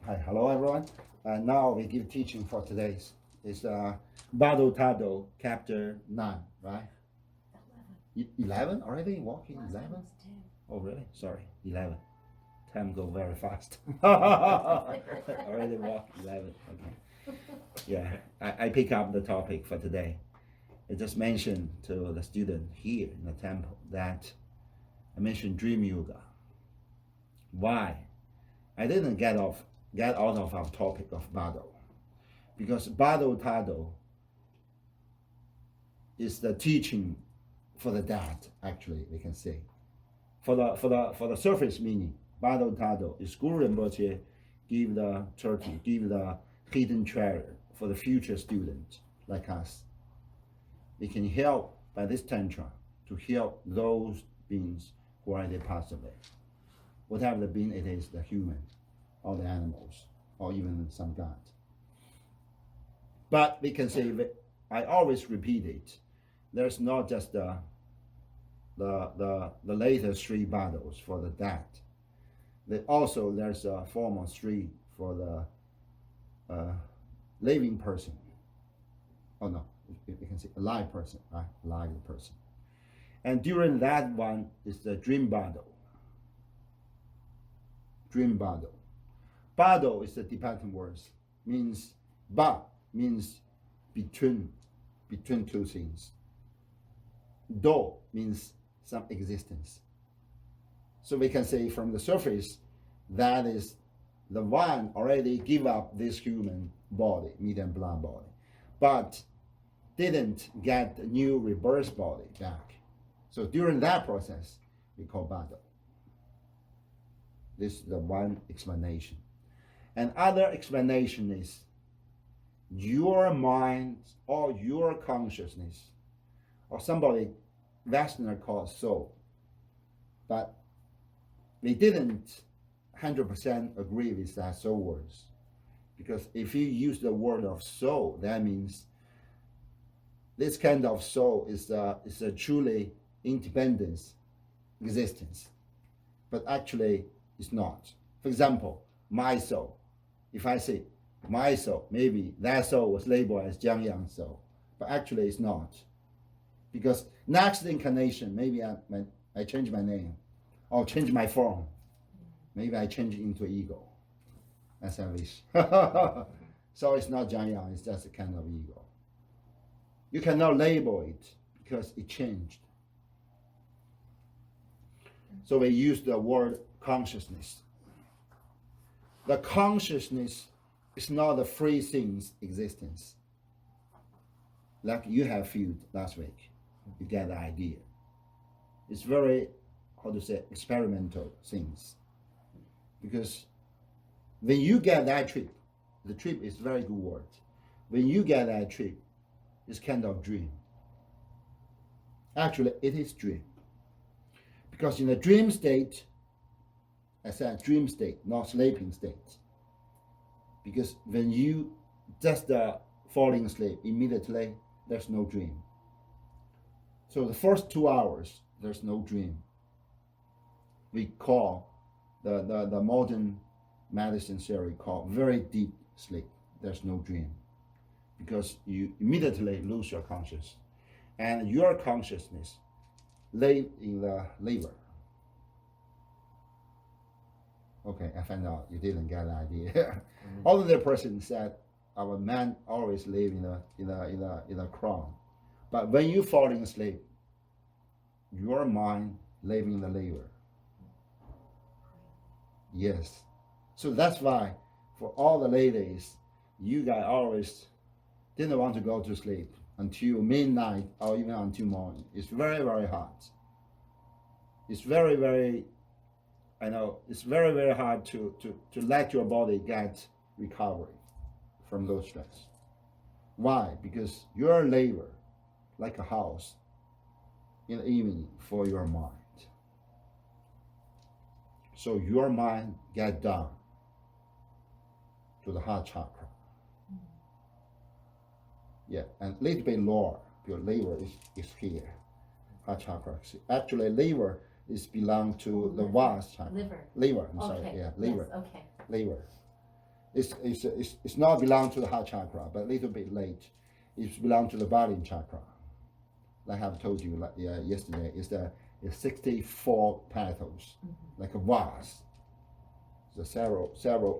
Hi, hello everyone. Now we give teaching for today's. It's Bardo Thodol, chapter 9, right? 11 already? Walking 11? Oh, really? Sorry, 11. Time go very fast. Already walk 11. Okay. Yeah, I pick up the topic for today. I just mentioned to the student here in the temple that I mentioned dream yoga. Why? I didn't get out of our topic of Bardo, because Bardo Thodol is the teaching for the dead. Actually, we can say, for the surface meaning, Bardo Thodol is Guru Rinpoche give the turkey, give the hidden treasure for the future student like us. We can help by this tantra to help those beings who already passed away, whatever the being it is, the human, or the animals, or even some god. But we can say, I always repeat it, there's not just the latest 3 battles for the dead. There's a form of 3 for the living person. Oh no, we can say alive person, right? Alive person. And during that one is the dream battle. Dream battle. Bardo is the dependent words. Means ba means between 2 things. Do means some existence. So we can say from the surface, that is the one already give up this human body, meat and blood body, but didn't get the new rebirth body back. So during that process, we call Bardo. This is the one explanation. And other explanation is your mind or your consciousness, or somebody Westerner calls soul. But we didn't 100% agree with that soul words. Because if you use the word of soul, that means this kind of soul is a truly independent existence. But actually, it's not. For example, my soul. If I say my soul, maybe that soul was labeled as Jiang Yang soul, but actually it's not. Because next incarnation, maybe I change my name, or change my form. Maybe I change it into ego, as I wish. So it's not Jiang Yang, it's just a kind of ego. You cannot label it because it changed. So we use the word consciousness. The consciousness is not a free thing's existence. Like you have felt last week, you get the idea. It's very, experimental things. Because when you get that trip, the trip is very good word. When you get that trip, it's kind of dream. Actually, it is dream. Because in a dream state, I said dream state, not sleeping state. Because when you just falling asleep, immediately there's no dream. So the first 2 hours, there's no dream. We call the modern medicine theory called very deep sleep. There's no dream. Because you immediately lose your consciousness. And your consciousness lay in the liver. Okay, I found out you didn't get the idea. Mm-hmm. Other person said our man always live in a crown, but when you falling asleep, your mind live in the liver. Yes, so that's why for all the ladies, you guys always didn't want to go to sleep until midnight or even until morning. It's very, very hard. It's very, very, I know, it's very, very hard to let your body get recovery from those stress. Why? Because your labor, like a house in the evening for your mind. So your mind get down to the heart chakra. Yeah, and a little bit lower, your liver is here. Heart chakra. Actually, liver is belong to the vast chakra. Liver. Liver, I'm Okay. sorry, yeah, liver. Yes, okay. Liver. It's not belong to the heart chakra, but a little bit late. It's belong to the body chakra. Like I've told you yesterday, it's 64 petals, like a vase. The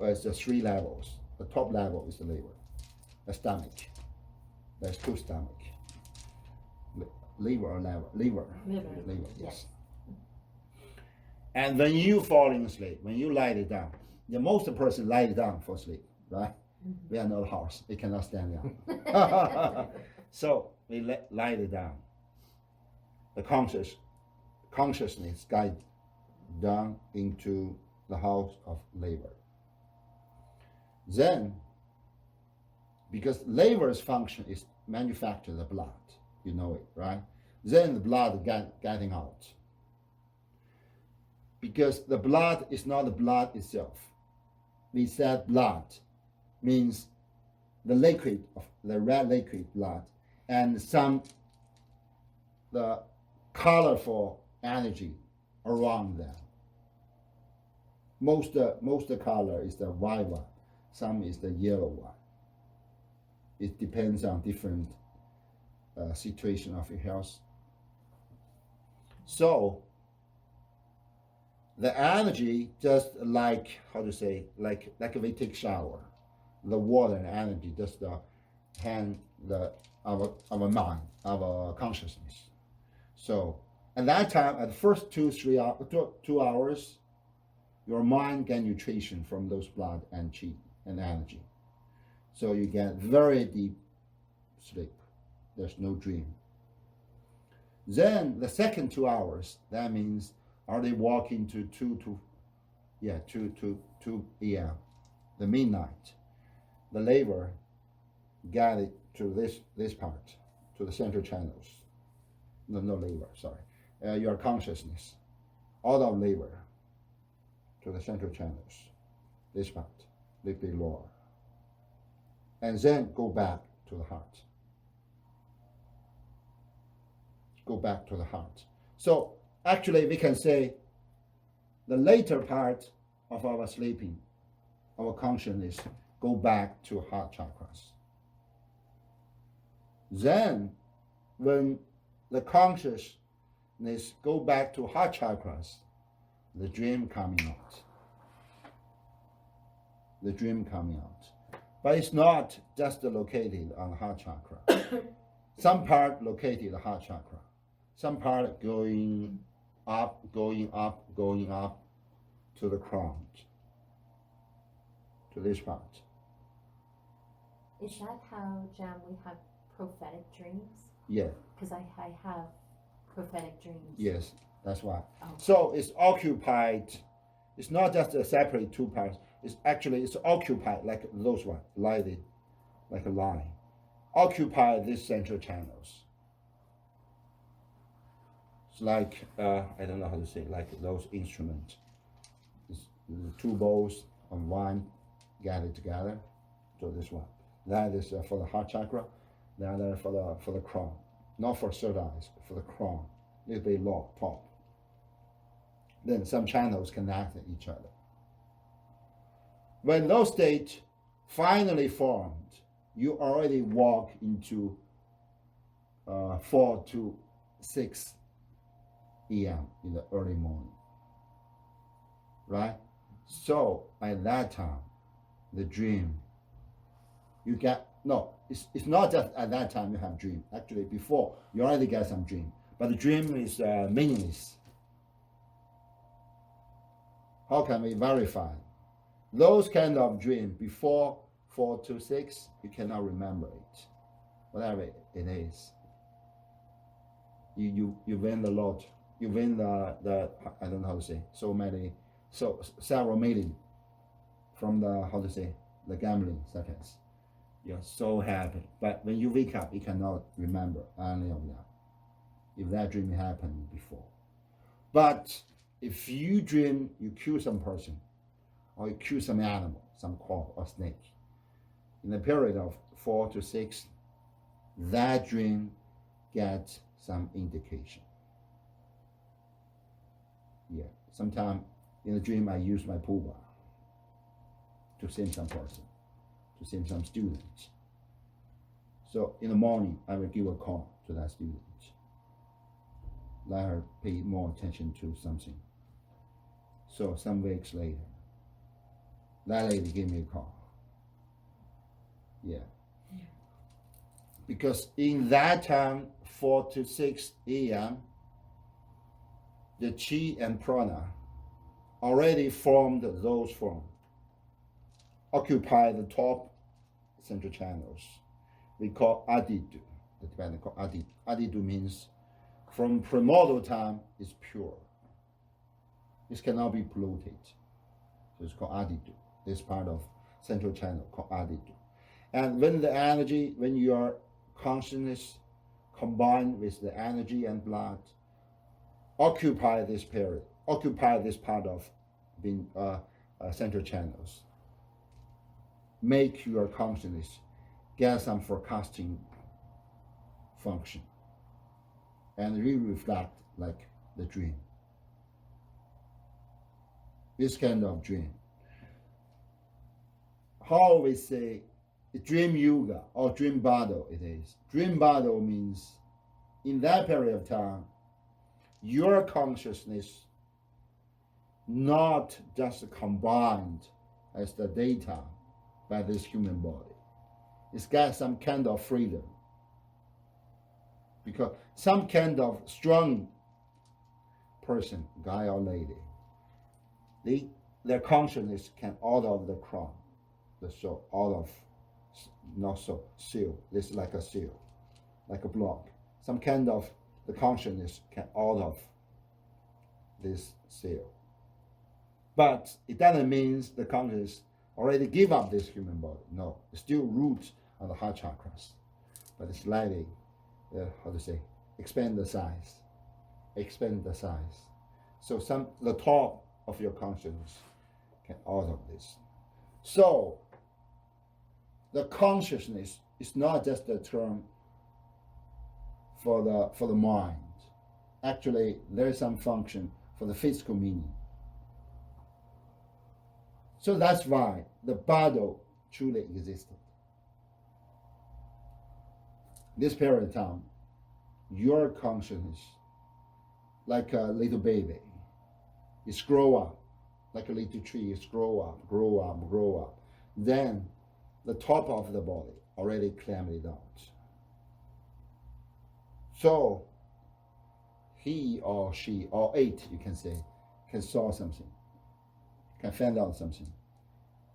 it's the 3 levels. The top level is the liver, the stomach. There's 2 stomach. Liver or liver? Liver, yes. And when you fall asleep, when you lie it down, the most person lie it down for sleep, right? We are not a horse; we cannot stand down. So we lie it down. The consciousness guide down into the house of liver. Then, because liver's function is manufacture the blood, you know it, right? Then the blood getting out. Because the blood is not the blood itself. We said blood means the liquid of the red liquid blood and the colorful energy around them. Most color is the white one, some is the yellow one. It depends on different situation of your health. So the energy just like like we take shower, the water and energy just hand our mind, our consciousness. So at that time, at the first 2 hours, your mind get nutrition from those blood and chi and energy. So you get very deep sleep. There's no dream. Then the second 2 hours, that means are they walking to 2 a.m. the midnight. The liver get it to this part, to the central channels. No liver, sorry. Your consciousness, out of liver to the central channels, this part, a little bit lower. And then go back to the heart. Go back to the heart. So actually we can say the later part of our sleeping, our consciousness, go back to heart chakras. Then when the consciousness go back to heart chakras, the dream coming out. The dream coming out. But it's not just located on the heart chakra. Some part located in the heart chakra. Some part going up to the crown, to this part. Is that how, Jam, we have prophetic dreams? Yeah. Because I have prophetic dreams. Yes, that's why. Oh. So it's occupied. It's not just a separate 2 parts. It's occupied like those one, lighted, like a line. Occupy these central channels. It's like I don't know how to say, like those instruments. It's the 2 bowls of wine gathered together. So this one. That is for the heart chakra. The other for the crown. Not for third eyes, for the crown. A little bit low, top. Then some channels connect each other. When those states finally formed, you already walk into 4 to 6 a.m. in the early morning. Right? So at that time, the dream, you get, no, it's not just at that time you have dream. Actually, before, you already get some dream. But the dream is meaningless. How can we verify? Those kind of dream before 4 to 6, you cannot remember it. Whatever it is. You win the lot. You win the I don't know how to say, several million from the gambling seconds. You're so happy. But when you wake up, you cannot remember any of that. If that dream happened before. But if you dream you kill some person, or you kill some animal, some crab or snake, in a period of 4 to 6, that dream gets some indication. Yeah, sometimes in a dream I use my puba. to see some person, to see some students. So in the morning, I will give a call to that student. Let her pay more attention to something. So some weeks later, that lady gave me a call. Yeah. Because in that time, 4 to 6 a.m., the chi and prana already formed those forms, occupy the top central channels. We call adidu. The Tibetan call adidu. Adidu means from primordial time is pure. This cannot be polluted. So it's called adidu. This part of central channel called adidu. And when the energy, when your consciousness combined with the energy and blood, occupy this period, occupy this part of being central channels, make your consciousness get some forecasting function, and reflect like the dream. This kind of dream. How we say dream yoga or dream bardo it is. Dream bardo means in that period of time, your consciousness not just combined as the data by this human body. It's got some kind of freedom. Because some kind of strong person, guy or lady, their consciousness can out of the crown, the soul, out of, not so, seal. This is like a seal, like a block. Some kind of the consciousness can out of this seal. But it doesn't mean the consciousness already give up this human body. No, it's still roots on the heart chakras. But it's slightly, expand the size. Expand the size. So the top of your consciousness can out of this. So the consciousness is not just a term for the mind. Actually, there is some function for the physical meaning. So that's why the Bardo truly existed. This period of time, your consciousness, like a little baby, is grow up, like a little tree, is grow up, grow up, grow up. Then the top of the body already climbed it out. So he or she or it, you can say, can saw something, can find out something,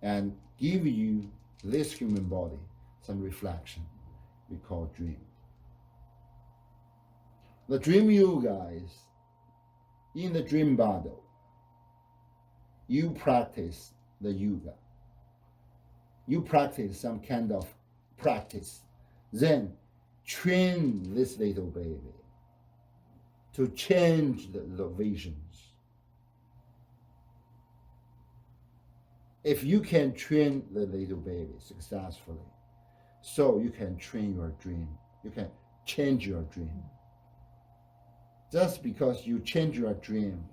and give you this human body some reflection we call dream. The dream yoga is, in the dream bardo, you practice the yoga. You practice some kind of practice. Then train this little baby to change the visions. If you can train the little baby successfully, so you can train your dream. You can change your dream. Just because you change your dream,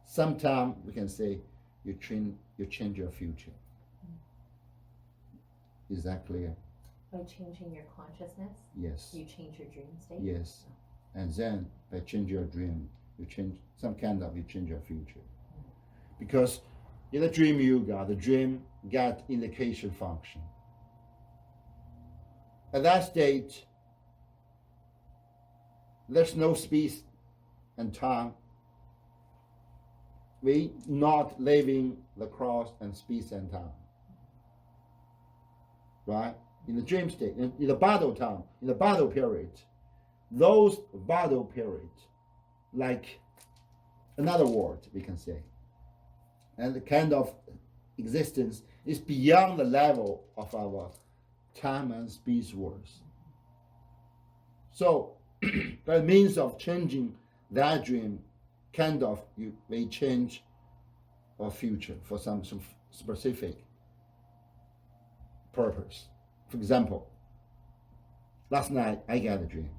sometimes we can say you change your future. Is that clear? By changing your consciousness, yes, you change your dream state. Yes, and then by change your dream, you change your future. Because in the dream yoga, the dream got indication function. At that state, there's no space and time. We not living the cross and space and time. Right? In the dream state, in the Bardo time, in the Bardo period, those Bardo periods, like another word we can say, and the kind of existence is beyond the level of our time and space words. So, by means of changing that dream, kind of you may change our future for some specific purpose. For example, last night I got a dream.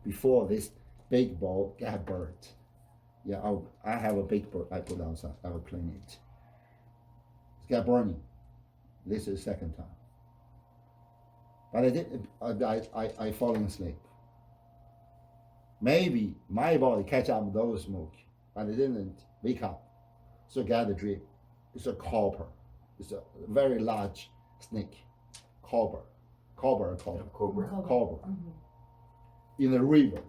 Before this big ball got burnt. Yeah, I have a big bird I put outside. I will clean it. got burning. This is second time. But I did. I falling asleep. Maybe my body catch up those smoke, but I didn't wake up. So get the dream. It's a cobra. It's a very large snake. Cobra. In the river.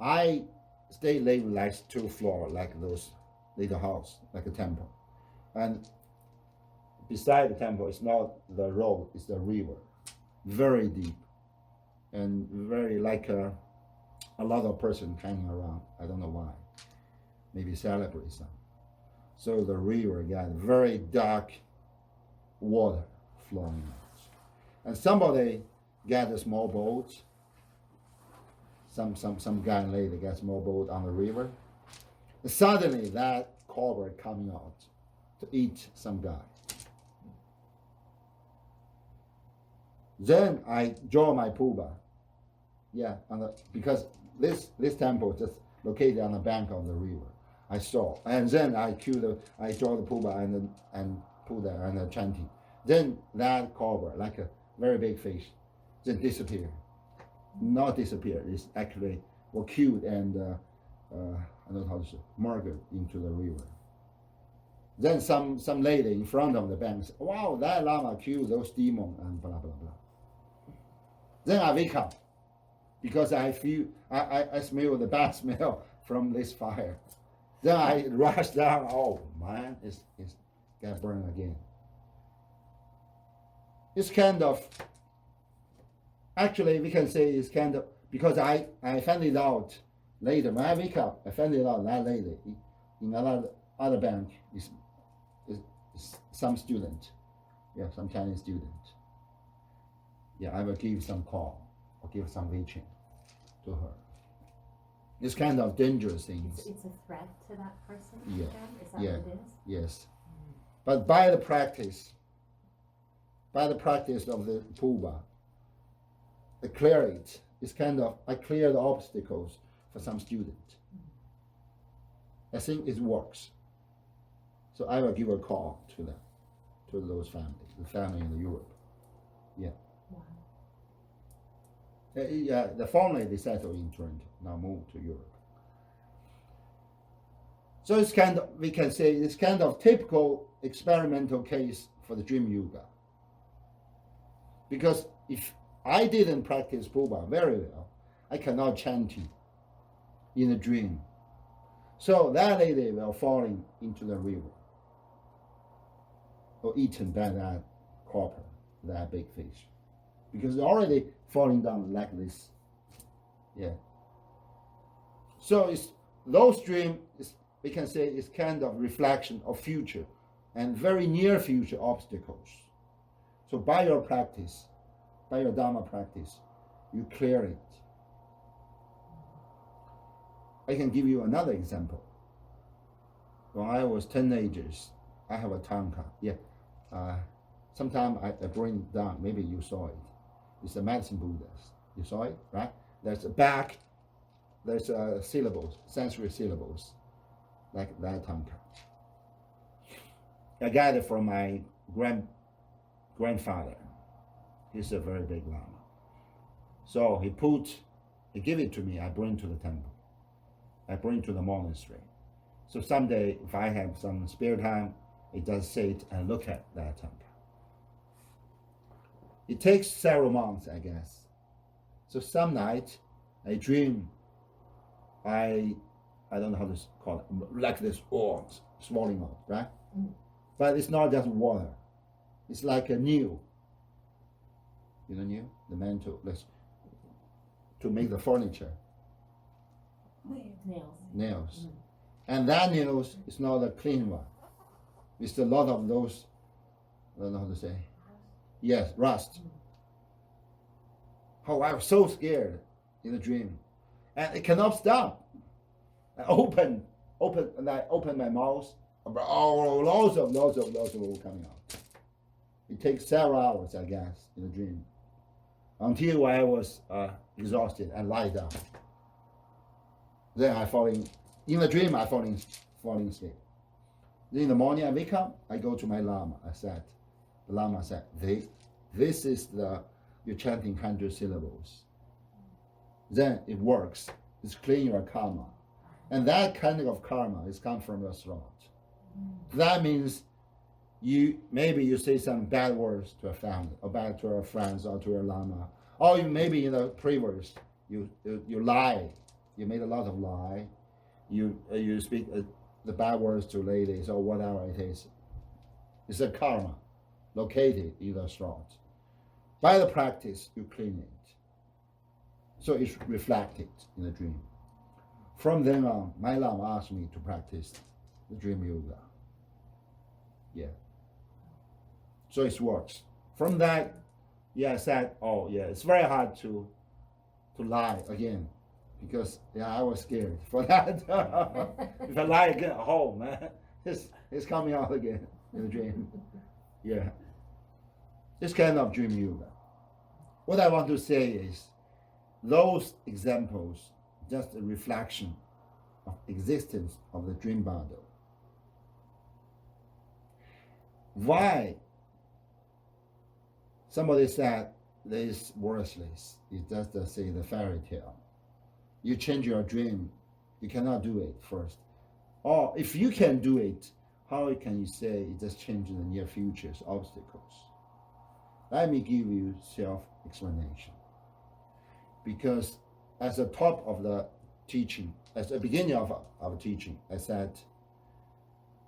I stay live like 2 floors, like those little house, like a temple. And beside the temple, it's not the road, it's the river. Very deep. And very like a lot of person hanging around. I don't know why. Maybe celebrate some. So the river got very dark water flowing out. And somebody got a small boat. Some guy and lady got a small boat on the river. And suddenly that cobra coming out to eat some guy. Then I draw my puba. Yeah, because this temple is just located on the bank of the river. I saw, and then I draw the puba and put there and chanting. Then that cobra, like a very big fish, then disappear. Not disappear. It's actually was killed and I don't know how to say, murdered into the river. Then some lady in front of the bank said, "Wow, that lama killed those demons," and blah blah blah. Then I wake up because I feel I smell the bad smell from this fire. Then I rush down. Oh man, it's got burned again. It's kind of, actually we can say it's kind of, because I found it out later. When I wake up, I found it out that lady in other bank is some student. Yeah, some Chinese student. Yeah, I will give some call or give some reaching to her. It's kind of dangerous things. It's a threat to that person. Yeah. Is that Yeah. what it is? Yes. But by the practice of the puba, I clear it. It's kind of, I clear the obstacles for some student. I think it works. So I will give a call to them, to those families, the family in Europe. Yeah. Wow. Yeah, the family they settled in Toronto, now moved to Europe. So it's kind of, we can say it's kind of typical experimental case for the dream yoga. Because if I didn't practice puba very well, I cannot chant it in a dream. So that lady will falling into the river or eaten by that cobra, that big fish. Because it's already falling down like this. Yeah. So it's those dreams, we can say, is kind of reflection of future and very near future obstacles. So by your practice, by your Dharma practice, you clear it. I can give you another example. When I was teenagers, I have a tanka. Yeah. Sometime I bring it down. Maybe you saw it. It's a medicine Buddhas. You saw it, right? There's a back. There's syllables, sensory syllables, like that tanka. I got it from my grandfather. He's a very big lama. So he gave it to me. I bring to the temple. I bring to the monastery. So someday, if I have some spare time, I just sit and look at that tanka. It takes several months, I guess. So some night, I dream. I don't know how to call it, like this ore swallowing out, right? Mm. But it's not just water. It's like a nail. You know, nail, the mantle, to make the furniture. Nails. Mm. And that nails is not a clean one. It's a lot of those, I don't know how to say. Yes, rust. Oh, I was so scared in the dream. And it cannot stop. I open my mouth. Oh, lots of will coming out. It takes several hours, I guess, in the dream. Until I was exhausted and lie down. Then in the dream, I falling asleep. In the morning I wake up, I go to my Lama. The Lama said, this is you're chanting 100 syllables. Then it works. It's clean your karma. And that kind of karma is come from your throat. That means maybe you say some bad words to a family, or bad to your friends, or to your Lama, or maybe in the previous you lie. You made a lot of lie. You speak the bad words to ladies or whatever it is. It's a karma located in the throat. By the practice, you clean it. So it's reflected in the dream. From then on, my Lama asked me to practice the dream yoga. Yeah. So it works. From that, I said, it's very hard to lie again, because I was scared for that. If I lie again, man, it's coming out again in the dream. Yeah. This kind of dream yoga. What I want to say is, those examples just a reflection of existence of the dream Bardo. Why somebody said this is worthless? It's just say the fairy tale. You change your dream, you cannot do it first. Or if you can do it, how can you say it just changing the near future's obstacles? Let me give you self-explanation. Because at the top of the teaching, at the beginning of our teaching, I said,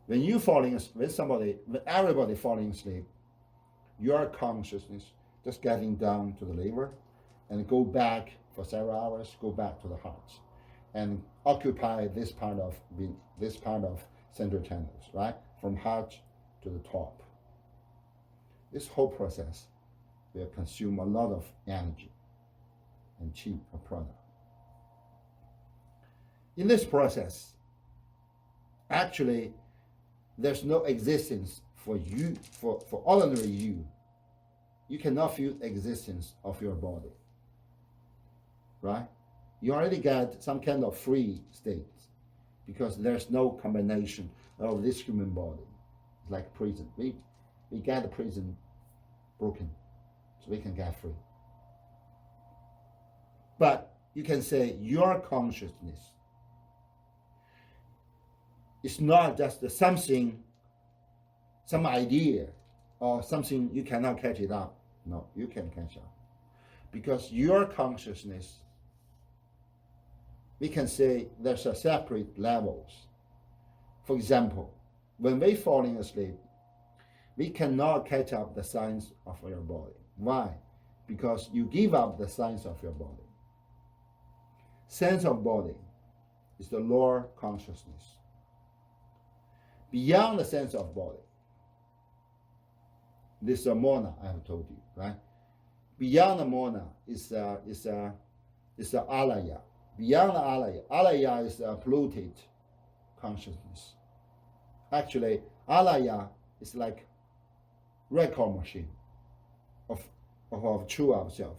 when everybody falling asleep, your consciousness just getting down to the liver and go back for several hours, go back to the heart and occupy this part of central channels, right? From heart to the top. This whole process will consume a lot of energy and cheap a product. In this process, actually, there's no existence for you, for ordinary you. You cannot feel existence of your body, right? You already get some kind of free state, because there's no combination of this human body. It's like prison. We get the prison broken, so we can get free. But you can say your consciousness is not just something, some idea, or something you cannot catch it up. No, you can catch up. Because your consciousness, we can say there's a separate levels. For example, when we falling asleep, we cannot catch up the signs of your body. Why? Because you give up the signs of your body. Sense of body is the lower consciousness. Beyond the sense of body, this is a mona I have told you, right? Beyond the mona is alaya. Beyond the alaya is a polluted consciousness. Actually, alaya is like record machine of our true ourself.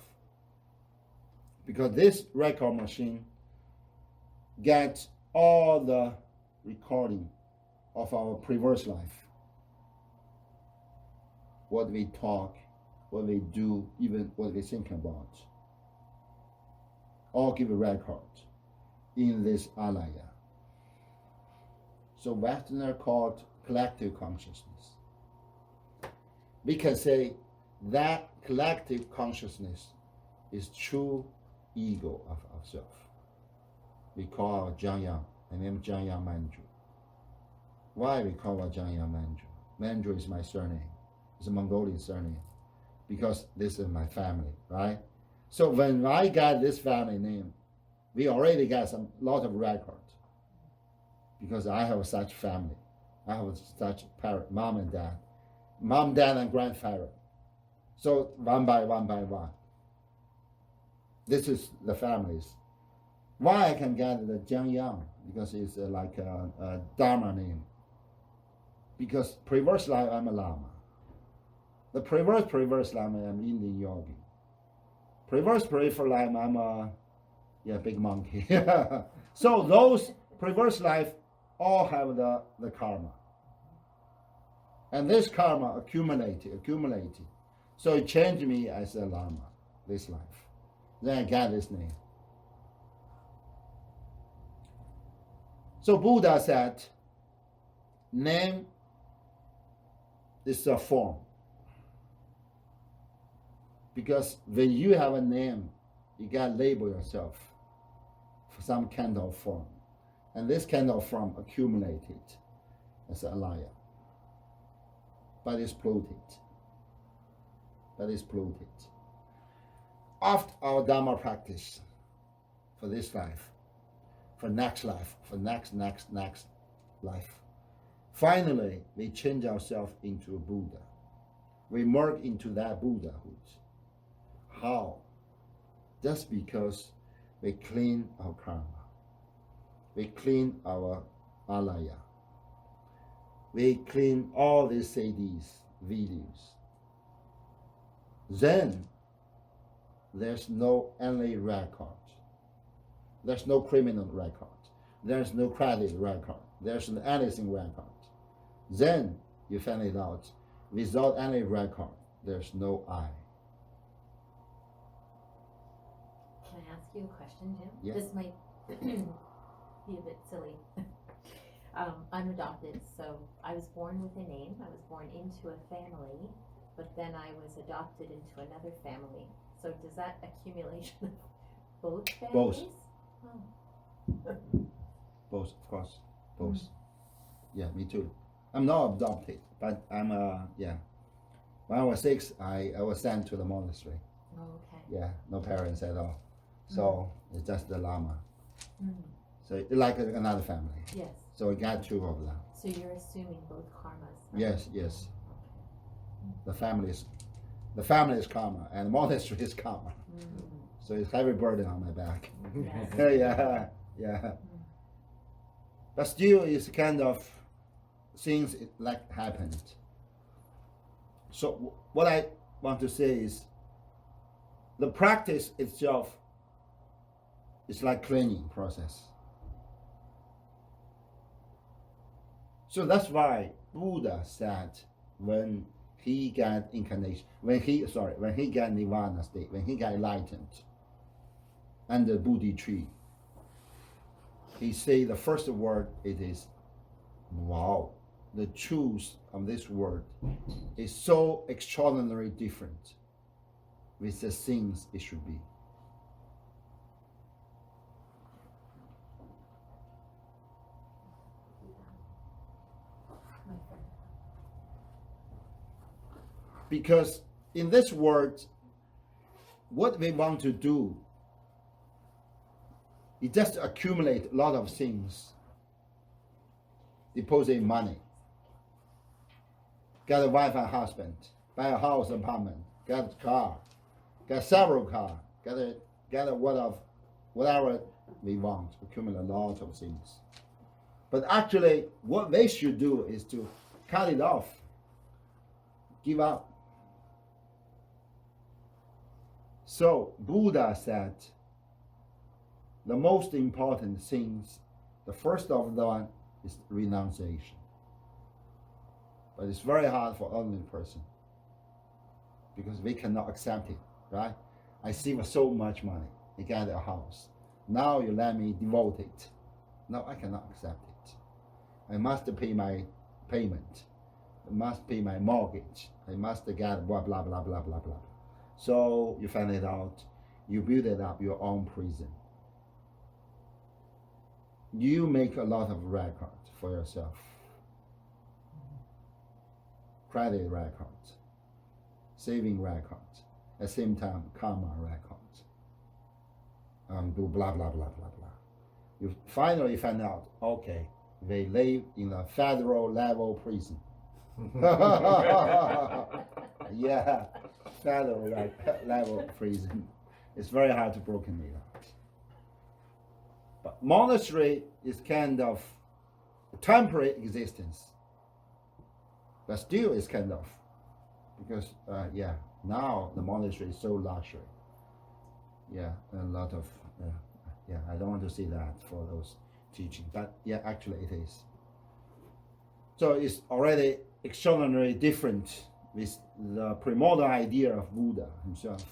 Because this record machine gets all the recording of our previous life. What we talk, what we do, even what we think about. All give a record in this alaya. So Westerner called collective consciousness. We can say that collective consciousness is true ego of ourself. We call our Janya, I name Janya Manju. Why we call our Janya Manju? Manju is my surname. It's a Mongolian surname, because this is my family, right? So when I got this family name, we already got a lot of records, because I have such family. I have such parent, mom, dad, and grandfather. So one by one. This is the families. Why I can get the Jiang Yang? Because it's like a Dharma name. Because previous life I'm a Lama. The previous life I'm Indian yogi. Previous life I'm a big monkey. So those previous life all have the karma. And this karma accumulated. So it changed me as a Lama, this life. Then I got this name. So Buddha said, name is a form. Because when you have a name, you gotta label yourself for some kind of form. And this kind of form accumulated as a alaya. But it's polluted. After our Dharma practice for this life, for next life, for next life, finally we change ourselves into a Buddha. We merge into that Buddhahood. How? Just because we clean our karma. We clean our alaya. We clean all these CDs, videos. Then there's no any record. There's no criminal record. There's no credit record. There's no anything record. Then you find it out, without any record, there's no I. Can I ask you a question, Jim? Yeah. This might be a bit silly. I'm adopted, so I was born with a name. I was born into a family, but then I was adopted into another family. So does that accumulation of both families? Both. Both, of course. Both. Yeah, me too. I'm not adopted, but I'm when I was 6, I was sent to the monastery. Oh, okay. Yeah, no parents at all. So it's just the Lama. Mm. So it's like another family. Yes. So I got 2 of them. So you're assuming both karmas. Right? Yes. The family is karma, and the monastery is karma. So it's heavy burden on my back. Yes. yeah. But still, it's kind of things like happened. So what I want to say is, the practice itself is like cleaning process. So that's why Buddha said when he got incarnation, when he got nirvana state, when he got enlightened under the Bodhi tree, he say the first word it is, wow, the truth of this word is so extraordinarily different with the things it should be. Because in this world, what we want to do is just accumulate a lot of things, deposit money, get a wife and husband, buy a house, apartment, get a car, get several cars, get a whatever we want, accumulate a lot of things. But actually, what they should do is to cut it off, give up. So Buddha said, the most important things, the first of them is renunciation. But it's very hard for ordinary person because we cannot accept it, right? I save so much money, I got a house. Now you let me devote it. No, I cannot accept it. I must pay my payment. I must pay my mortgage. I must get blah, blah, blah, blah, blah, blah. So you find it out, you build it up your own prison. You make a lot of records for yourself. Credit records, saving records, at the same time karma records. Do blah, blah, blah, blah, blah. You finally find out, okay, they live in a federal level prison. Yeah, federal level prison. It's very hard to broken it out. But monastery is kind of a temporary existence, but still it's kind of, because now the monastery is so luxury. Yeah, a lot of I don't want to say that for those teaching, but yeah, actually it is. So it's already extraordinarily different with the premodern idea of Buddha himself.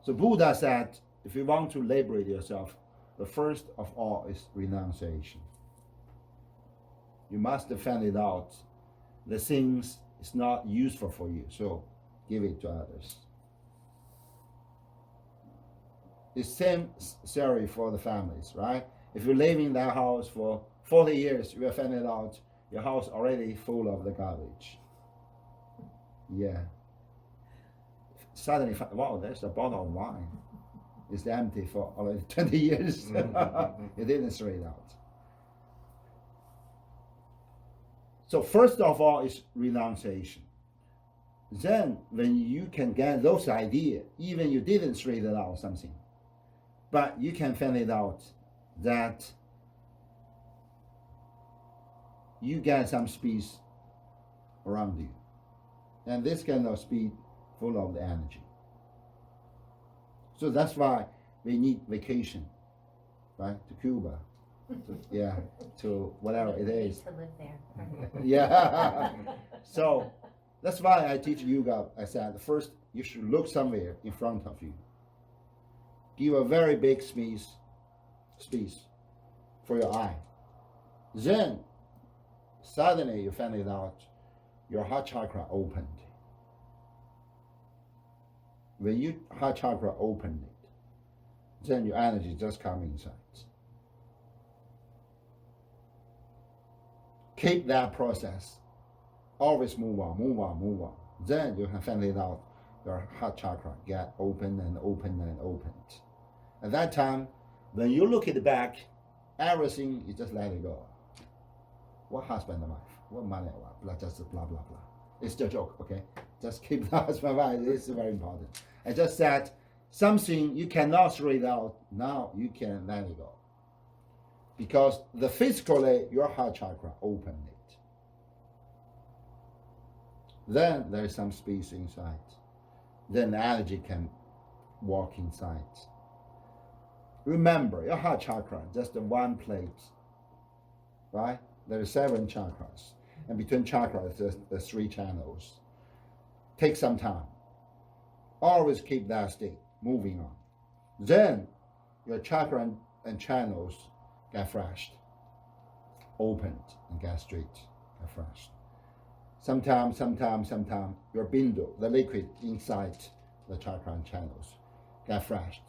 So Buddha said, if you want to liberate yourself, the first of all is renunciation. You must find it out. The things is not useful for you, so give it to others. The same theory for the families, right? If you live in that house for 40 years, you will find it out your house already full of the garbage. Yeah. Suddenly, wow, there's a bottle of wine. It's empty for already 20 years. You didn't throw it out. So first of all is renunciation. Then when you can get those ideas, even you didn't throw it out something, but you can find it out that you get some space around you. And this kind of speed full of the energy. So that's why we need vacation, right? To Cuba, to whatever it is. To live there. Yeah. So that's why I teach yoga. I said first you should look somewhere in front of you. Give a very big space for your eye. Then suddenly you find it out your heart chakra opened. When your heart chakra opened it, then your energy just comes inside. Keep that process. Always move on. Then you can find it out your heart chakra get opened and opened and opened. At that time, when you look at the back, everything you just let it go. What husband and wife? What money? Just blah blah blah. It's a joke, okay? Just keep the husband and wife. It's very important. I just said something you cannot throw it out. Now you can let it go. Because the physically your heart chakra opened it. Then there is some space inside. Then the energy can walk inside. Remember, your heart chakra, just the one plate, right? There are 7 chakras. And between chakras, there's 3 channels. Take some time. Always keep that state, moving on. Then your chakra and channels get flashed, opened, and get straight, get flashed. Sometimes, your bindu, the liquid inside the chakra and channels, get flashed.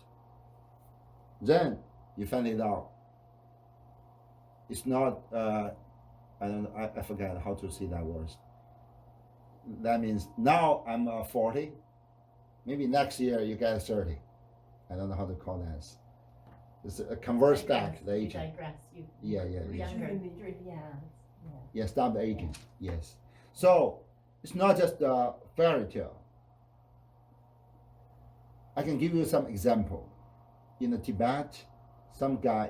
Then you find it out. It's not, I forget how to say that word. That means now I'm 40, maybe next year you get 30. I don't know how to call that. It's converts back the aging. Digress. Yeah. Yeah. Stop the aging. Yes. So it's not just a fairy tale. I can give you some example. In Tibet, some guy,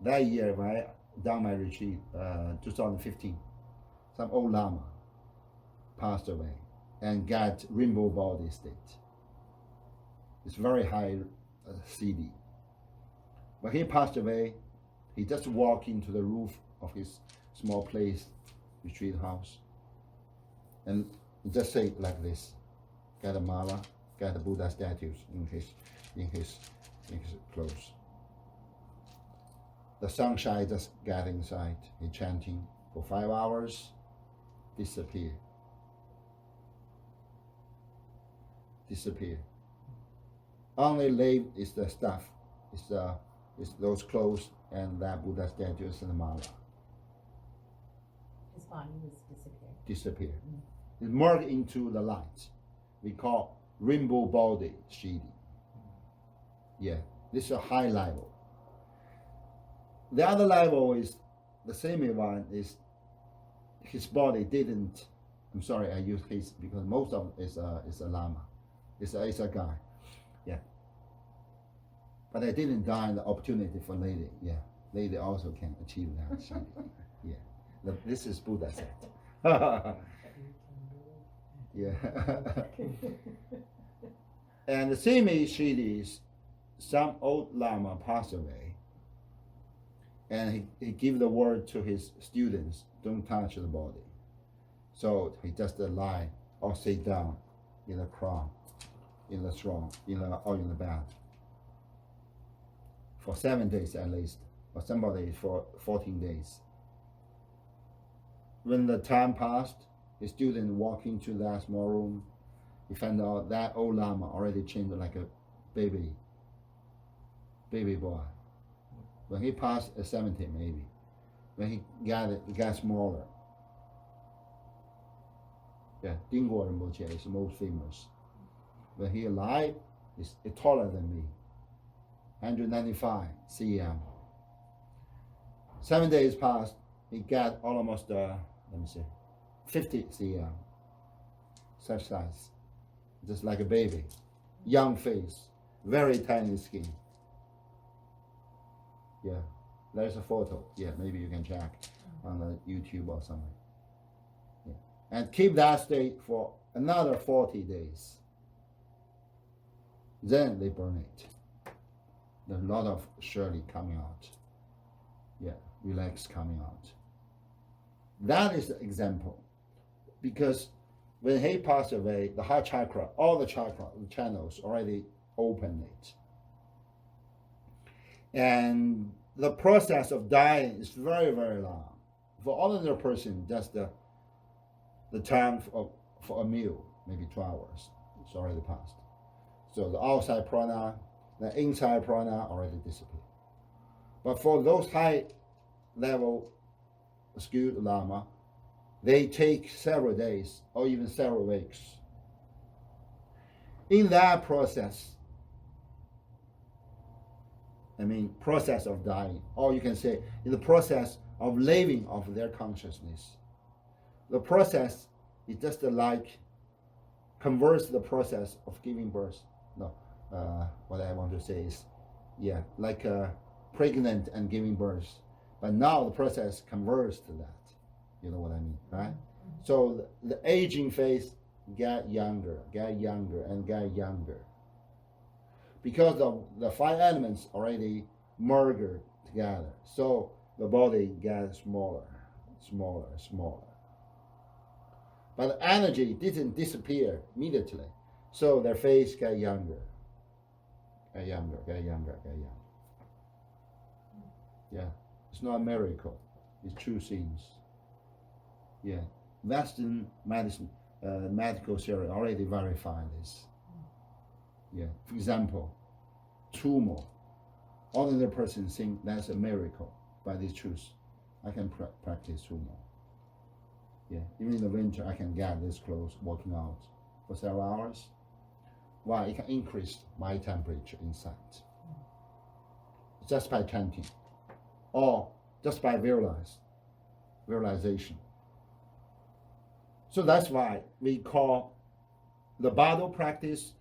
that year when I done my retreat, 2015, some old lama passed away and got rainbow body state. It's very high CD. When he passed away, he just walked into the roof of his small place, retreat house, and just say like this: "Get a mala, get the Buddha statues in his clothes." The sunshine just got inside. He chanting for 5 hours, disappear. Only left is the stuff, is those clothes and that Buddha statues and the mala. His body was disappeared. Disappear. It merged into the light. We call rainbow body Shidi. Yeah, this is a high level. The other level is the same one is his body didn't. I'm sorry, I use his because most of it is a lama. It's a guy. Yeah. But I didn't die the opportunity for lady. Yeah. Lady also can achieve that. Yeah. This is Buddha said. Yeah. And the same issue is some old lama passed away. And he gave the word to his students, don't touch the body. So he just lie or sit down in the crown, in the throne, or in the bed for 7 days at least, or somebody for 14 days. When the time passed, the student walked into that small room. He found out that old Lama already changed like a baby boy. When he passed 70 maybe, when he got smaller. Yeah, Dingguo Rinpoche is most famous. When he alive, is taller than me, 195 cm. 7 days passed, he got almost 50 cm, such size, just like a baby, young face, very tiny skin. Yeah, there's a photo. Yeah, maybe you can check on the YouTube or something. Yeah, and keep that state for another 40 days. Then they burn it. There's a lot of Shirley coming out. Yeah, relax coming out. That is the example. Because when he passed away, the heart chakra, all the channels already opened it. And the process of dying is very, very long. For ordinary person, just the time for a meal, maybe 2 hours, it's already passed. So the outside prana, the inside prana already disappeared. But for those high level skilled Lama, they take several days or even several weeks. In that process, process of dying, or you can say in the process of living of their consciousness. The process is just like converse the process of giving birth. No, what I want to say is, like pregnant and giving birth. But now the process converts to that. You know what I mean, right? So the aging phase get younger, and get younger. Because the 5 elements already merged together. So the body gets smaller. But the energy didn't disappear immediately. So their face get younger. Yeah, it's not a miracle. It's true things. Yeah, Western medicine, medical theory already verified this. Yeah, for example, tumor. Ordinary person think that's a miracle by this truth. I can practice tumor. Yeah, even in the winter, I can get this close working out for several hours. Why? It can increase my temperature inside just by chanting, or just by visualization. So that's why we call the Bardo practice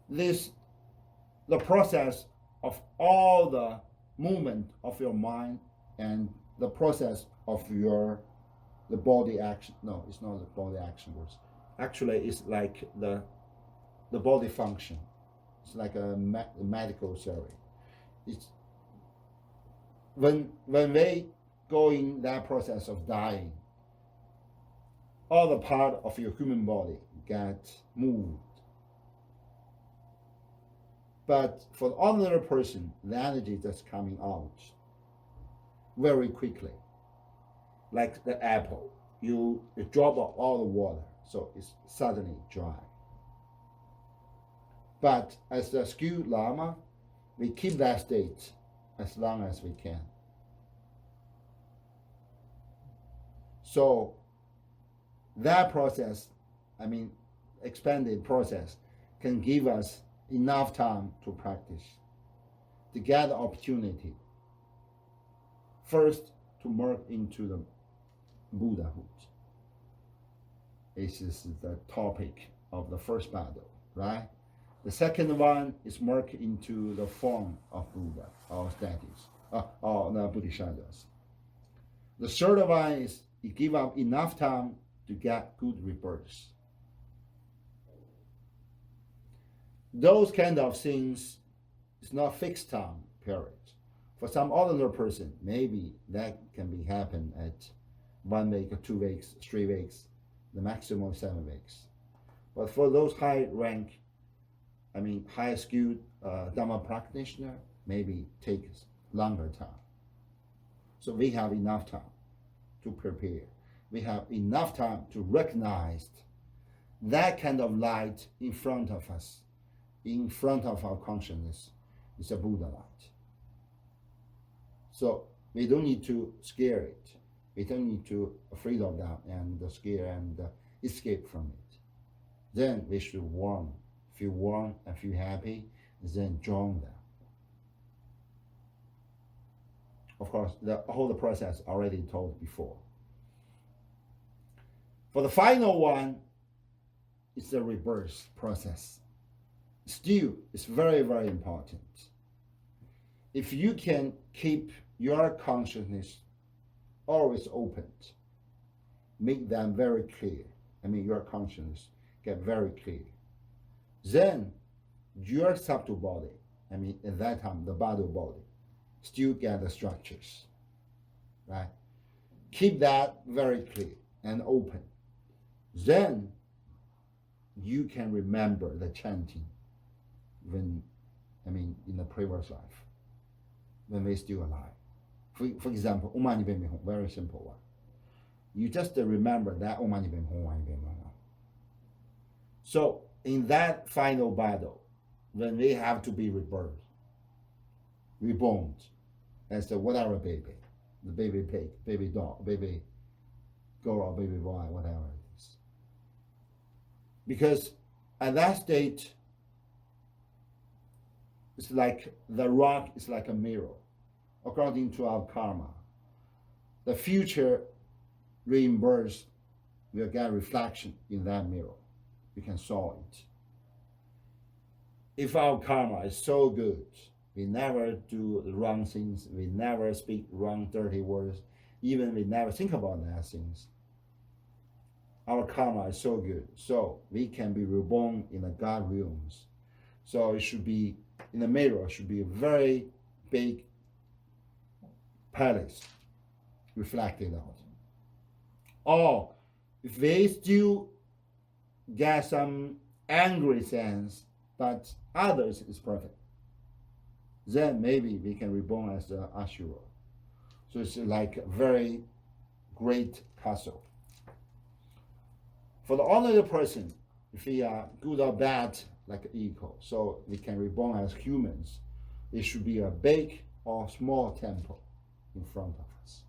the process of all the movement of your mind and the process of the body action. No, it's not the body action words. Actually, it's like the body function. It's like a medical theory. It's when we go in that process of dying, all the part of your human body get moved. But for the ordinary person, the energy is just coming out very quickly. Like the apple, you drop out all the water, so it's suddenly dry. But as the skilled Lama, we keep that state as long as we can. So that process, expanded process, can give us enough time to practice, to get the opportunity. First, to merge into the Buddhahood. This is the topic of the first Bardo, right? The second one is merge into the form of Buddha or statues, or the Bodhisattvas. The third one is you give up enough time to get good rebirths. Those kind of things is not fixed time period. For some ordinary person, maybe that can be happen at 1 week or 2 weeks, 3 weeks, the maximum 7 weeks. But for those high rank, high skilled Dharma practitioner, maybe takes longer time. So we have enough time to prepare. We have enough time to recognize that kind of light in front of us, in front of our consciousness, is a Buddha light. So we don't need to scare it. We don't need to afraid of that and scare and escape from it. Then we should feel warm and feel happy, then join them. Of course, the whole process already told before. For the final one, it's the rebirth process. Still, it's very, very important. If you can keep your consciousness always open, make them very clear. Your consciousness get very clear. Then your subtle body, at that time, the Bardo body, still get the structures, right? Keep that very clear and open. Then you can remember the chanting when, in the previous life, when we're still alive. For example, Om Mani Padme Hum, very simple one. You just remember that Om Mani Padme Hum, Om Mani Padme Hum. So in that final battle, when we have to be rebirthed, reborn as the whatever baby, the baby pig, baby dog, baby girl, or baby boy, whatever it is. Because at that state, it's like the rock is like a mirror. According to our karma, the future reimbursed will get reflection in that mirror. You can saw it. If our karma is so good, we never do the wrong things, we never speak wrong dirty words, even we never think about that things. Our karma is so good, so we can be reborn in the God realms. So it should be, in the mirror, should be a very big palace reflected out. Or if they still get some angry sense, but others is perfect, then maybe we can reborn as the Ashura. So it's like a very great castle. For the ordinary person, if we are good or bad, like equal, so we can reborn as humans, it should be a big or small temple in front of us.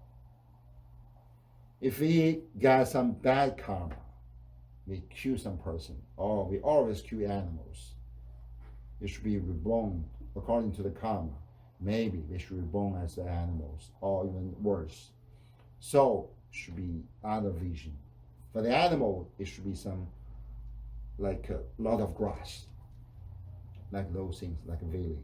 If we got some bad karma, we kill some person, or we always kill animals, it should be reborn according to the karma. Maybe we should reborn as the animals, or even worse. So it should be other vision. For the animal, it should be some, like a lot of grass, like those things, like a valley.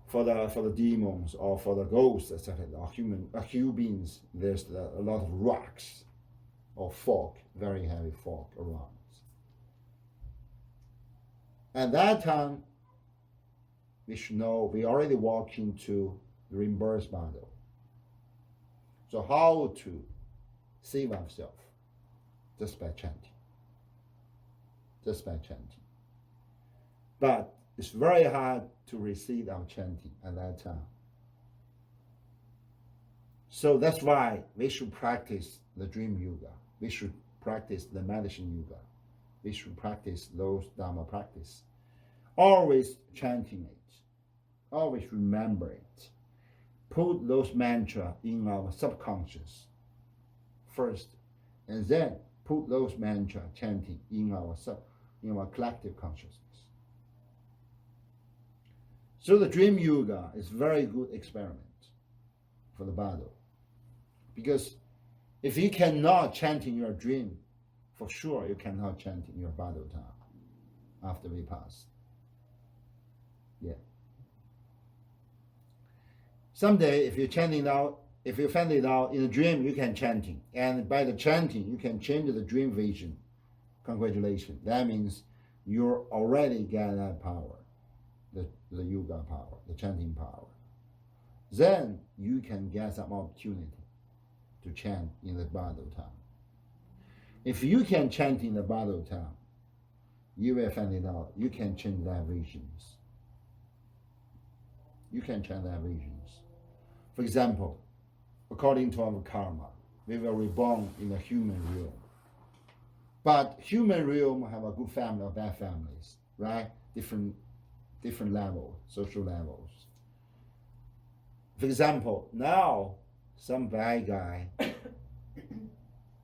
For the demons or for the ghosts, etc., or human beings, there's a lot of rocks or fog, very heavy fog around. At that time, we should know we already walk into the reimbursed battle. So how to save ourselves? Just by chanting. Just by chanting. But it's very hard to receive our chanting at that time. So that's why we should practice the dream yoga. We should practice the medicine yoga. We should practice those Dharma practice. Always chanting it. Always remember it. Put those mantras in our subconscious first, and then put those mantras chanting in our collective consciousness. So the dream yoga is very good experiment for the Bardo. Because if you cannot chant in your dream, for sure you cannot chant in your Bardo time after we pass. Yeah. Someday if you find it out in a dream, you can chanting. And by the chanting, you can change the dream vision. Congratulations. That means you already got that power. The yoga power, the chanting power. Then you can get some opportunity to chant in the Bardo tongue. If you can chant in the Bardo tongue, you will find it out. You can change their visions. You can change their visions. For example, according to our karma, we were reborn in the human realm. But human realm have a good family or bad families, right? Different levels, social levels. For example, now some bad guy,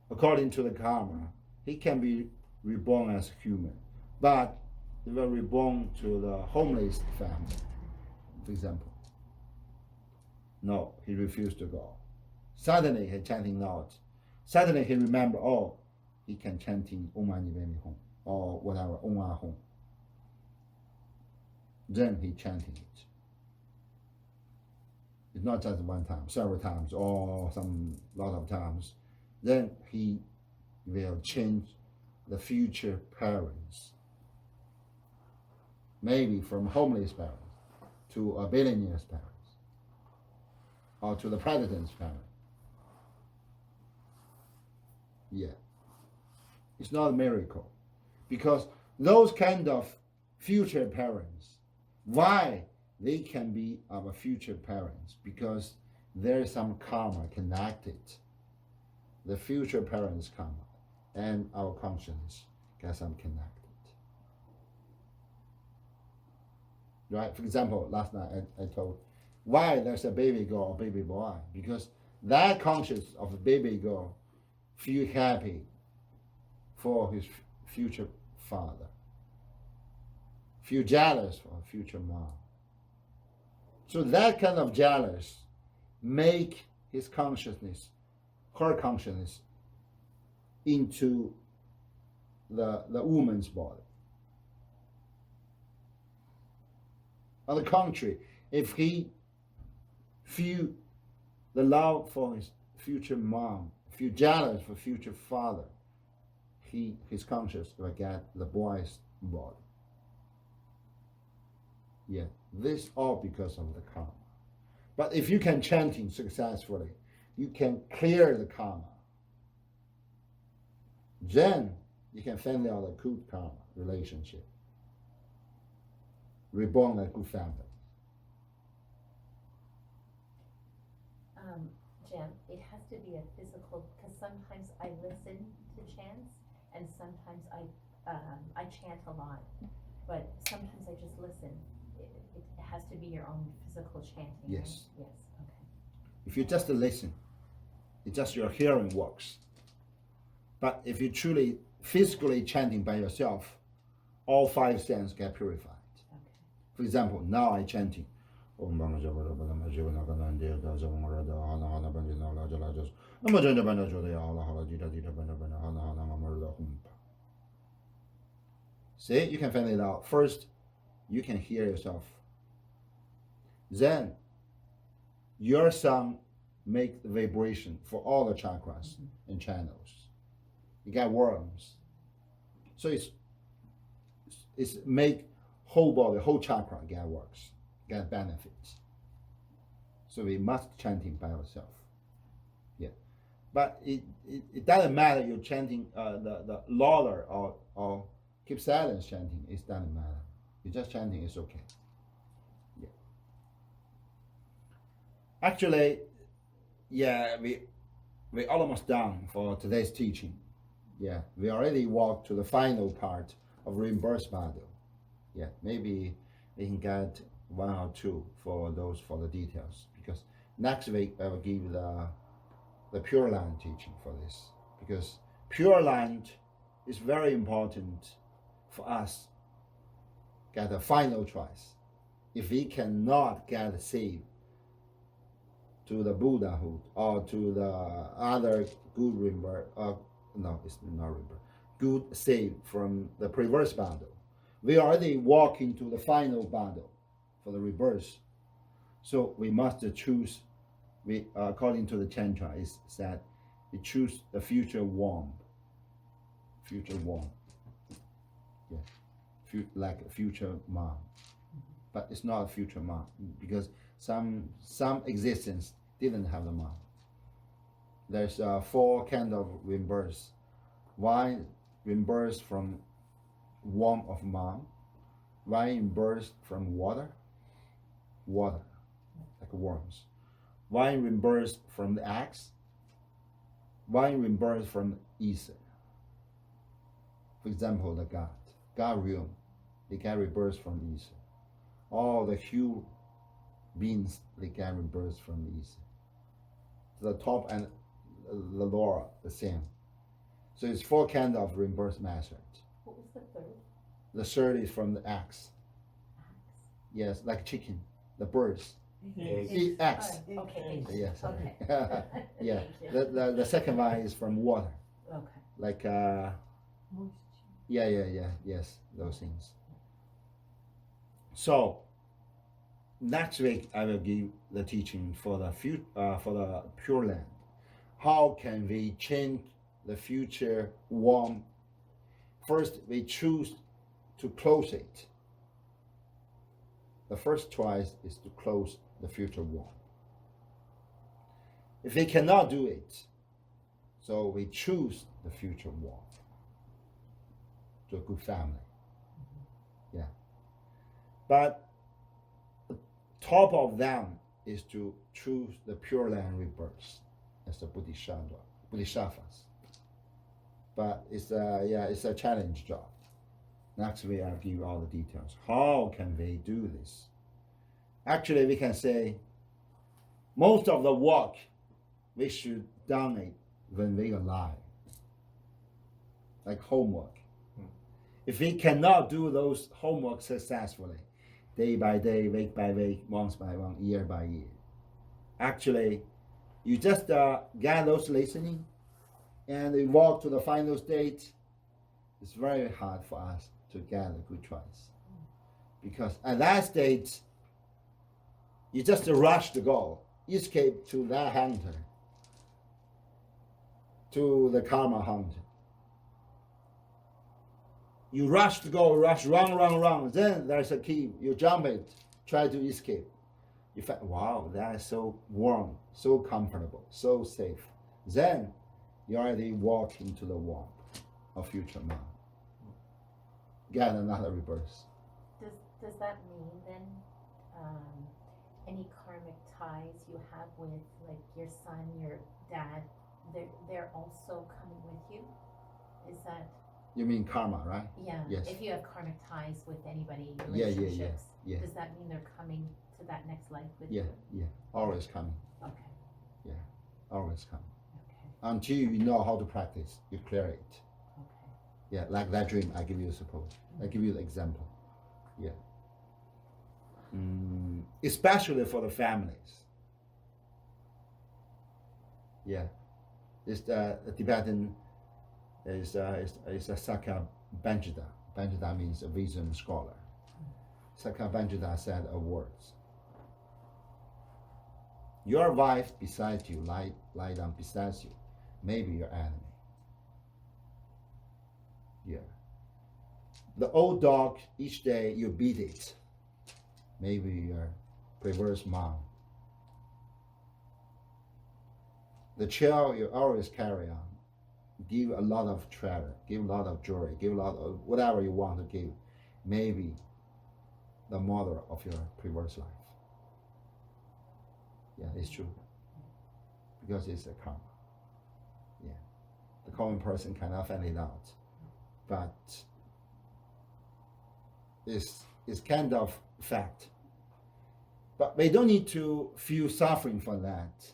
according to the karma, he can be reborn as human, but he will reborn to the homeless family, for example. No, he refused to go. Suddenly he chanting out. Suddenly he remember, oh, he can chanting Om Mani Padme Hum or whatever, Om Ah Hum. Then he chanting it. It's not just one time, several times, or some lot of times. Then he will change the future parents. Maybe from homeless parents to a billionaire's parents, or to the president's parent. Yeah. It's not a miracle. Because those kind of future parents, why they can be our future parents? Because there is some karma connected. The future parents' karma and our consciousness get some connected. Right? For example, last night I told why there's a baby girl or baby boy. Because that conscious of a baby girl feel happy for his future father, feel jealous for future mom. So that kind of jealous make his consciousness, her consciousness, into the woman's body. On the contrary, if he feel the love for his future mom, feel jealous for future father, his conscious will get the boy's body. Yeah, this all because of the karma. But if you can chanting successfully, you can clear the karma. Then you can find out a good karma relationship. Reborn a good family. Jim, it has to be a physical, because sometimes I listen to chants and sometimes I chant a lot, but sometimes I just listen. It has to be your own physical chanting. Yes. Right? Yes. Okay. If you just listen, it's just your hearing works. But if you truly physically chanting by yourself, all five senses get purified. Okay. For example, now I chanting. See, you can find it out. First, you can hear yourself. Then, your sound make the vibration for all the chakras and channels. You got worms. So it's make whole body, whole chakra get works, get benefits. So we must chanting by ourselves. Yeah. But it doesn't matter you're chanting the louder or keep silence chanting, it doesn't matter. You just chanting is okay. Yeah. Actually, yeah, we almost done for today's teaching. Yeah, we already walked to the final part of reimbursed model. Yeah, maybe we can get one or two for the details, because next week I will give the Pure Land teaching for this, because Pure Land is very important for us get a final choice. If we cannot get saved to the Buddhahood or to the other good rebirth, no, it's not rebirth, good save from the perverse battle, we already walk into the final battle for the rebirth. So we must choose. We according to the Tantra is that we choose the future womb. Future womb. Yeah. Like a future mom. But it's not a future mom, because some existence didn't have the mom. there's 4 kind of rebirths. One rebirth from womb of mom. One rebirth from water, like worms. One rebirth from the eggs. One rebirth from ether. For example, the God realm, they get rebirth from ether. All the human beings, they get rebirth from ether. The top and the lower, the same. So it's 4 kind of rebirth methods. What was the third? The third is from the eggs. Yes, like chicken, the birds. Eat eggs. Okay. Yes. Okay. Yeah. Thank you. The second one is from water. Okay. Like Moisture. yes, those things. So next week I will give the teaching for the Pure Land. How can we change the future womb? First, we choose to close it. The first choice is to close the future womb. If we cannot do it, so we choose the future womb to a good family. Yeah. But top of them is to choose the Pure Land rebirth as the Bodhisattvas. But it's a challenge job. Next week I'll give you all the details. How can we do this? Actually, we can say most of the work we should done it when we are alive, like homework. If we cannot do those homework successfully, day by day, week by week, month by month, year by year, actually, you just get those listening, and we walk to the final state. It's very hard for us to get a good choice, because at that state, you just rush to go, escape to that hunter, to the karma hunter. You rush to go, run. Then there's a key. You jump it, try to escape. You find, wow, that is so warm, so comfortable, so safe. Then you already walk into the womb of future man. Get another rebirth. Does that mean then any karmic ties you have with like your son, your dad, they're also coming with you? Is that? You mean karma, right? Yeah. Yes. If you have karmic ties with anybody, Yeah. relationships, Yeah. does that mean they're coming to that next life with Yeah. you? Always coming. Okay. Always coming. Okay. Until you know how to practice, you clear it. Okay. Yeah, like that dream I give you suppose. I give you the example. Yeah. Especially for the families. Yeah. It's the Tibetan is a Sakya Banjida. Banjida means a wisdom scholar. Sakya Banjida said a words. Your wife beside you, lie down beside you, maybe your enemy. Yeah. The old dog, each day you beat it, maybe your perverse mom. The child you always carry on, give a lot of treasure, give a lot of joy, give a lot of whatever you want to give, maybe the mother of your perverse life. Yeah, it's true. Because it's a karma. Yeah. The common person cannot find it out. But it's kind of fact. But we don't need to feel suffering for that.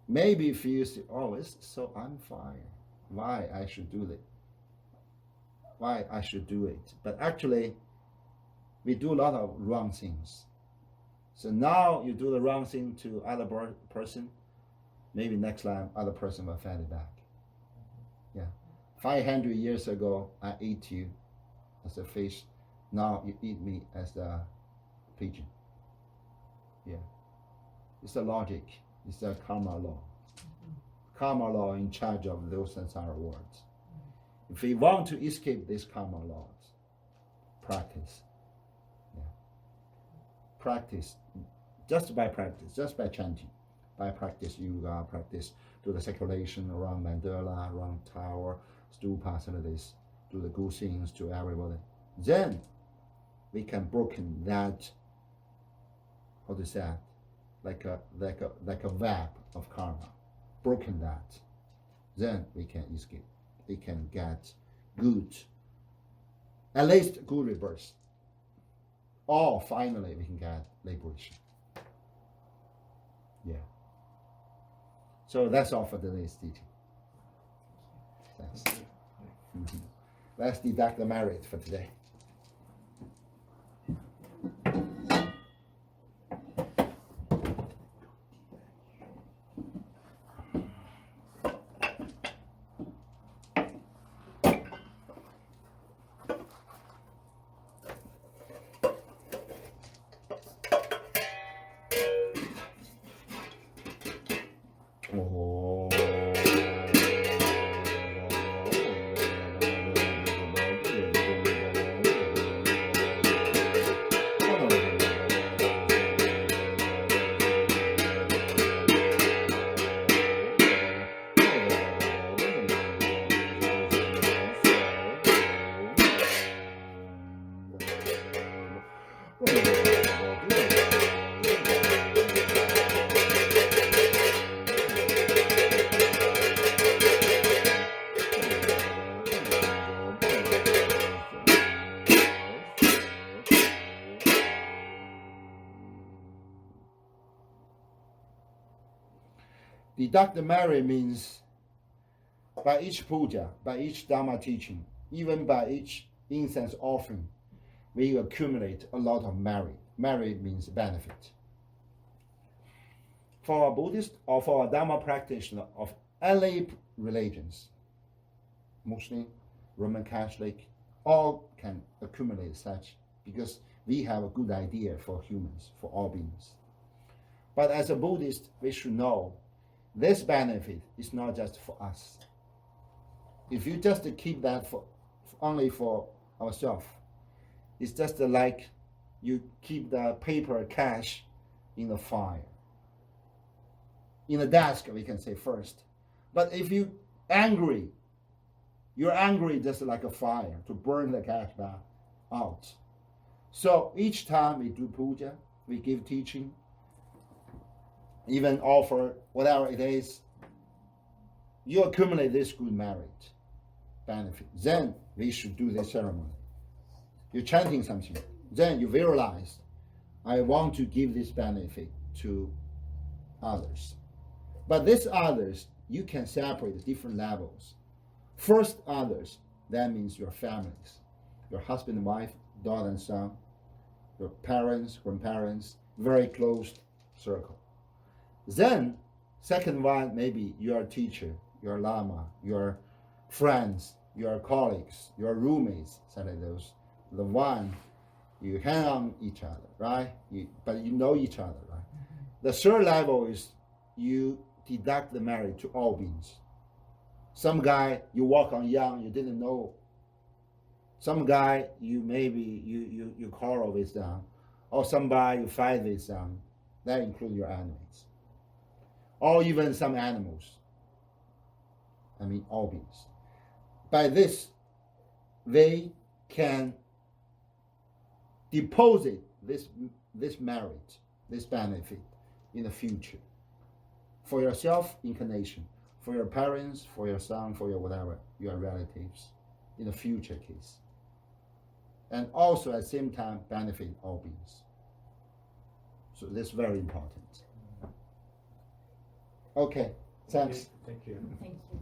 Maybe feel, oh, it's so unfair. Why I should do it? Why I should do it? But actually, we do a lot of wrong things. So now you do the wrong thing to other person, maybe next time other person will find it back. Yeah. 500 years ago, I ate you as a fish. Now you eat me as a pigeon. Yeah. It's the logic. It's the karma law. Karma law in charge of those samsara worlds. If we want to escape these karma laws, practice. Yeah. Practice, just by chanting. by practice yoga, practice do the circulation around mandala, around tower, do facilities, do the good things to everybody. Then we can broken that, how to say, like a web of karma, broken that. Then we can escape. We can get good, at least good rebirth. Or finally we can get liberation. Yeah. So that's all for today's teaching. Thanks. Mm-hmm. Let's deduct the merit for today. Deduct the merit means by each puja, by each Dharma teaching, even by each incense offering, we accumulate a lot of merit. Merit means benefit. For a Buddhist or for a Dharma practitioner of any religions, Muslim, Roman Catholic, all can accumulate such because we have a good idea for humans, for all beings. But as a Buddhist, we should know this benefit is not just for us. If you just keep that only for ourselves, it's just like you keep the paper cash in the fire. In the desk, we can say first. But if you're angry just like a fire to burn the cash back out. So each time we do puja, we give teaching, even offer whatever it is, you accumulate this good merit, benefit. Then we should do this ceremony. You're chanting something. Then you realize, I want to give this benefit to others. But these others, you can separate different levels. First others, that means your families, your husband and wife, daughter and son, your parents, grandparents, very close circle. Then, second one, maybe your teacher, your lama, your friends, your colleagues, your roommates, such as those. The one you hang on each other, right? But you know each other, right? The third level is you deduct the merit to all beings. Some guy you walk on young, you didn't know. Some guy you quarrel with them, or somebody you fight with them. That includes your enemies. Or even some animals. I mean all beings. By this, they can deposit this merit, this benefit in the future. For your self-incarnation, for your parents, for your son, for your whatever, your relatives, in the future case. And also at the same time benefit all beings. So this is very important. Okay, thanks. Thank you. Thank you.